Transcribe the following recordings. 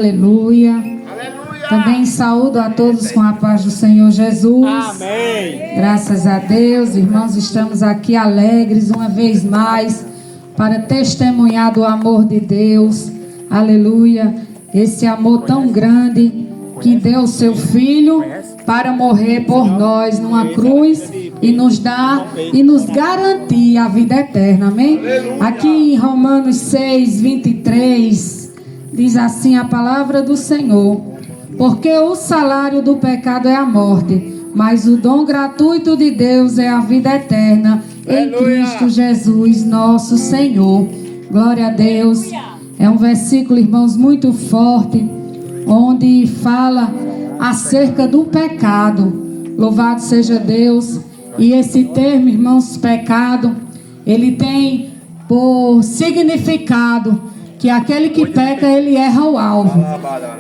Aleluia. Aleluia. Também saúdo a todos com a paz do Senhor Jesus. Amém. Graças a Deus, irmãos, estamos aqui alegres uma vez mais para testemunhar do amor de Deus. Aleluia. Esse amor tão grande que deu seu Filho para morrer por nós numa cruz e nos dar e nos garantir a vida eterna. Amém? Aqui em Romanos 6, 23... diz assim a palavra do Senhor: porque o salário do pecado é a morte, mas o dom gratuito de Deus é a vida eterna em Cristo Jesus, nosso Senhor. Glória a Deus. É um versículo, irmãos, muito forte, onde fala acerca do pecado. Louvado seja Deus. E esse termo, irmãos, pecado, ele tem por significado que aquele que peca, ele erra o alvo.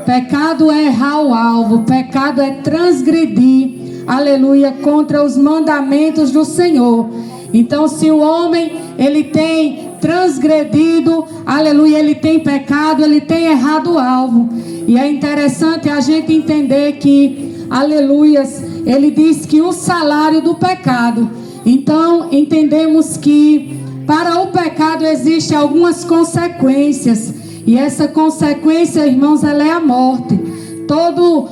Pecado é errar o alvo. Pecado é transgredir, aleluia, contra os mandamentos do Senhor. Então, se o homem, ele tem transgredido, aleluia, ele tem pecado, ele tem errado o alvo. E é interessante a gente entender que, aleluias, ele diz que o salário do pecado. Então, entendemos que para o pecado existem algumas consequências. E essa consequência, irmãos, ela é a morte. Todo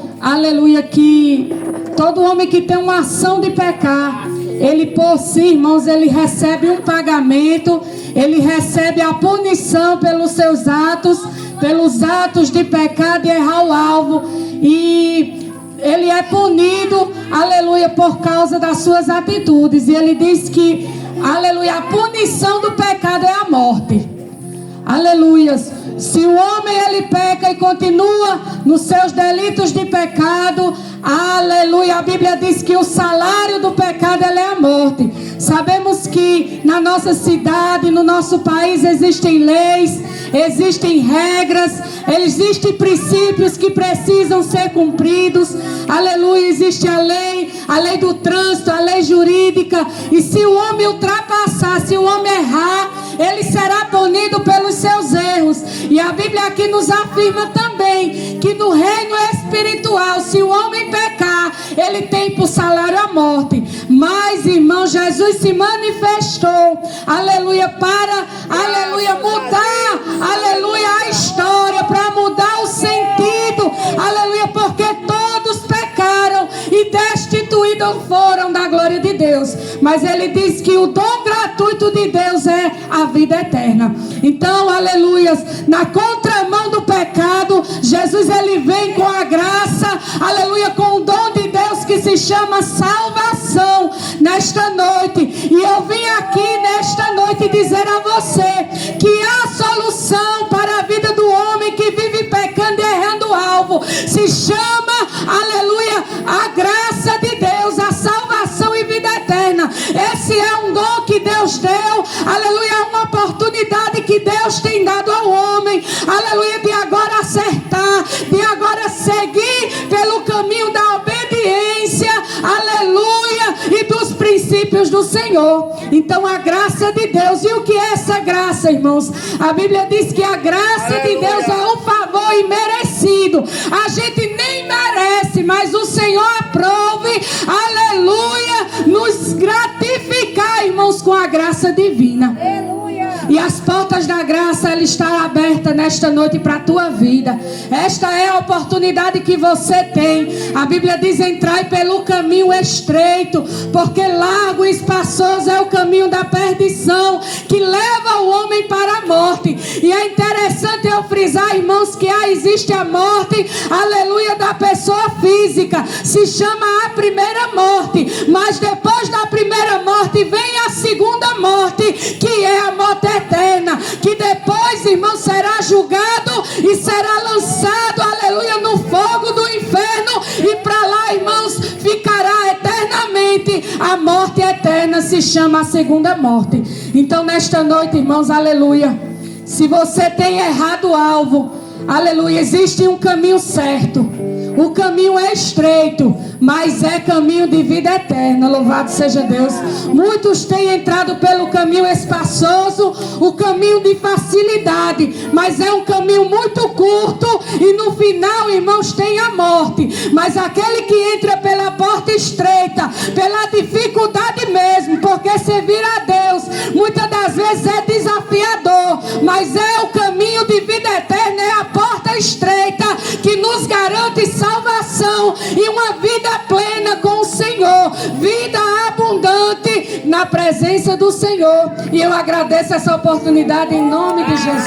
homem que tem uma ação de pecar, ele por si, irmãos, ele recebe um pagamento. Ele recebe a punição pelos seus atos, pelos atos de pecado e errar o alvo. E ele é punido, aleluia, por causa das suas atitudes. E ele diz que, aleluia, a punição do pecado é a morte. Aleluias. Se o homem ele peca e continua nos seus delitos de pecado, aleluia, a Bíblia diz que o salário do pecado é a morte. Sabemos que na nossa cidade, no nosso país, existem leis, existem regras, existem princípios que precisam ser cumpridos. Aleluia, existe a lei do trânsito, a lei jurídica. E se o homem ultrapassar, se o homem errar, ele será punido pelos seus erros. E a Bíblia aqui nos afirma também que no reino espiritual, se o homem pecar, ele tem por salário a morte. Mas, irmão, Jesus se manifestou, aleluia, para, aleluia, mudar, aleluia, a história, para mudar o sentido, aleluia, porque todos pecaram e destituídos foram da glória de Deus. Mas ele diz que o dom gratuito de Deus é a vida eterna. Então, aleluias, na contramão do pecado, Jesus ele vem com a graça, aleluia, com o dom de Deus que se chama salvação nesta noite. E eu vim aqui nesta noite dizer a você que a solução para a vida do homem que vive pecando e errando o alvo se chama, aleluia, a graça de Deus, a salvação e vida eterna. Esse é um dom que Deus deu, aleluia, é uma oportunidade que Deus tem dado ao homem, aleluia, de agora acertar, de agora seguir pelo caminho da obediência, aleluia, e dos princípios do Senhor. Então a graça de Deus, e o que é essa graça, irmãos? A Bíblia diz que a graça de Deus é um favor imerecido. A gente nem merece, mas o Senhor aprove, aleluia, nos gratificar, irmãos, com a graça divina. E as portas da graça, ela está aberta nesta noite para a tua vida. Esta é a oportunidade que você tem. A Bíblia diz: entrai pelo caminho estreito, porque largo e espaçoso é o caminho da perdição, que leva o homem para a morte. E é interessante eu frisar, irmãos, que existe a morte, aleluia, da pessoa física. Se chama a primeira morte. Mas depois da primeira morte vem a segunda morte, que é a morte eterna, que depois, irmão, será julgado e será lançado, aleluia, no fogo do inferno, e para lá, irmãos, ficará eternamente. A morte eterna se chama a segunda morte. Então nesta noite, irmãos, aleluia, se você tem errado o alvo, aleluia, existe um caminho certo. O caminho é estreito, mas é caminho de vida eterna. Louvado seja Deus. Muitos têm entrado pelo caminho espaçoso, o caminho de facilidade, mas é um caminho muito curto e no final, irmãos, tem a morte. Mas aquele que entra pela porta estreita, pela dificuldade mesmo, porque servir a Deus muitas das vezes é desafiador, mas é o caminho de vida eterna, é a porta estreita que nos garante salvação e uma vida plena com o Senhor, vida abundante na presença do Senhor. E eu agradeço essa oportunidade em nome de Jesus.